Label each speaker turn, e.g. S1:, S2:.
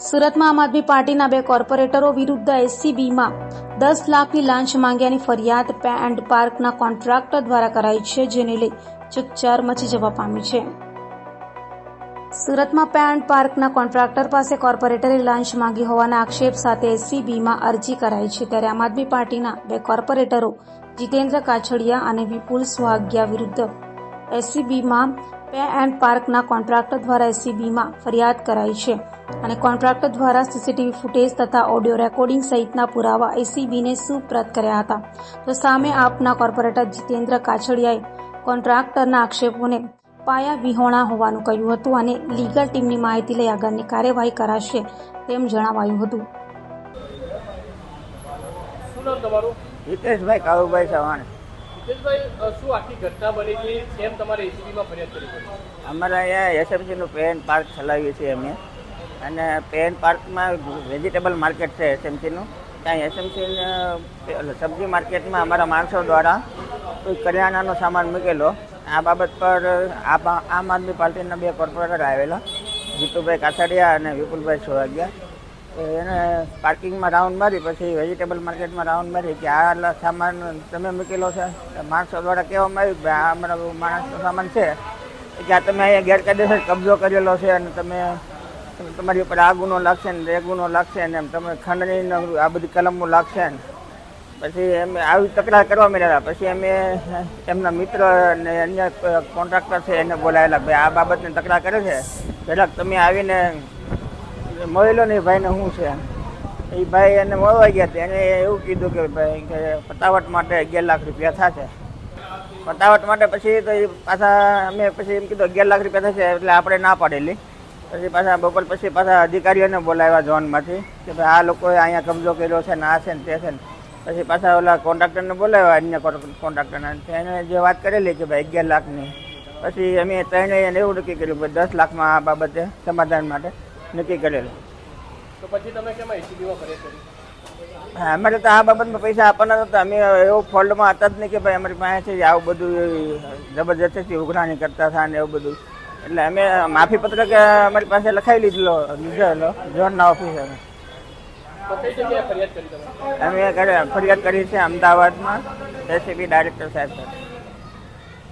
S1: સુરતમાં આમ આદમી પાર્ટીના 2 કોર્પોરેટરો વિરુદ્ધ એસીબીમાં 10 લાખની લાંચ માંગ્યાની ફરિયાદ પે એન્ડ પાર્કના કોન્ટ્રાક્ટર દ્વારા કરાઈ છે, જેને લઈ ચકચાર મચી જવા પામી છે. સુરતમાં પે એન્ડ પાર્કના કોન્ટ્રાક્ટર પાસે કોર્પોરેટરે લાંચ માંગી હોવાના આક્ષેપ સાથે એસીબીમાં અરજી કરાઈ છે. ત્યારે આમ આદમી પાર્ટીના 2 કોર્પોરેટરો જીતેન્દ્ર કાછડિયા અને વિપુલ સુહાગિયા વિરુદ્ધ એસીબીમાં પે એન્ડ પાર્કના કોન્ટ્રાક્ટર દ્વારા એસીબીમાં ફરિયાદ કરાઈ છે અને કોન્ટ્રાક્ટર દ્વારા સીસીટીવી ફૂટેજ તથા ઓડિયો રેકોર્ડિંગ સહિતના પુરાવા એસીબીને સુપ્રત કર્યા હતા. તો સામે આપના કોર્પોરેટર જીતેન્દ્ર કાછડિયાએ કોન્ટ્રાક્ટરના આક્ષેપોને પાયા વિહોણા હોવાનું કહ્યું હતું અને લીગલ ટીમની માહિતી લઈ આગળની કાર્યવાહી કરાશે તેમ જણાવાયું હતું.
S2: હિતેશભાઈ કાળુભાઈ ચૌહાણ.
S3: હિતેશભાઈ, શું આખી ઘટના બની હતી? કેમ તમારે એસીબીમાં ફરિયાદ કરી પડી?
S2: અમારે અહીંયા એસએમસીનું પે એન્ડ પાર્ક ચલાવીએ છીએ અમે, અને પે એન્ડ પાર્કમાં વેજીટેબલ માર્કેટ છે એસએમસીનું. ત્યાં એસએમસી સબ્જી માર્કેટમાં અમારા માણસો દ્વારા કોઈ કરિયાણાનો સામાન મૂકેલો. આ બાબત પર આમ આદમી પાર્ટીના 2 કોર્પોરેટર આવેલા, જીતુભાઈ કાછડિયા અને વિપુલભાઈ સુહાગિયા. એને પાર્કિંગમાં રાઉન્ડ મારી, પછી વેજીટેબલ માર્કેટમાં રાઉન્ડ મારી કે આ સામાન તમે મૂકેલો છે. માણસો દ્વારા કહેવામાં આવ્યું કે આ અમારા માણસનો સામાન છે, કે આ તમે અહીંયા ગેરકાયદેસર કબજો કરેલો છે અને તમારી ઉપર આ ગુનો લાગશે ને એ ગુનો લાગશે ને એમ તમે ખંડણી આ બધી કલમો લાગશે ને. પછી અમે આવી તકરાર કરવા માંડ્યા. પછી અમે એમના મિત્ર અને અન્ય કોન્ટ્રાક્ટર છે એને બોલાવેલા, ભાઈ આ બાબતની તકરાર કરે છે, જરાક તમે આવીને મળેલો ને ભાઈને શું છે. એ ભાઈ એને મળવા ગયા હતા. એને એવું કીધું કે ભાઈ કે પતાવટ માટે 11 લાખ રૂપિયા થશે. પતાવટ માટે પછી તો એ પાછા અમે પછી એમ કીધું 11 લાખ રૂપિયા થશે, એટલે આપણે ના પાડેલી. પછી પાછા બપોર પછી પાછા અધિકારીઓને બોલાવ્યા ઝોનમાંથી કે ભાઈ આ લોકોએ અહીંયા કબજો કર્યો છે ને આ છે ને તે છે ને. પછી પાછા ઓલા કોન્ટ્રાક્ટરને બોલાવ્યા, અન્ય કોન્ટ્રાક્ટરને. એને જે વાત કરેલી કે ભાઈ 11 લાખની. પછી અમે ત્રણેય એવું નક્કી કર્યું ભાઈ 10 લાખમાં આ બાબતે સમાધાન માટે નક્કી કરેલું.
S3: તો પછી તમે કેમ એસીબીમાં ફરિયાદ કરી?
S2: અમારે તો આ બાબતમાં પૈસા આપવાના હતા. અમે એવું ફોલ્ડમાં હતા જ નહીં કે ભાઈ અમારી પાસે છે આવું બધું જબરજસ્તી ઉઘરાણી કરતા હતા ને એવું બધું. એટલે અમે માફી પત્રક અમારી પાસે લખાવી લીધેલો ઝોનના ઓફિસરે.
S3: કઈ જગ્યાએ ફરિયાદ કરી તમે?
S2: અમે ફરિયાદ કરી છે અમદાવાદમાં એસીબી ડાયરેક્ટર સાહેબ સાથે.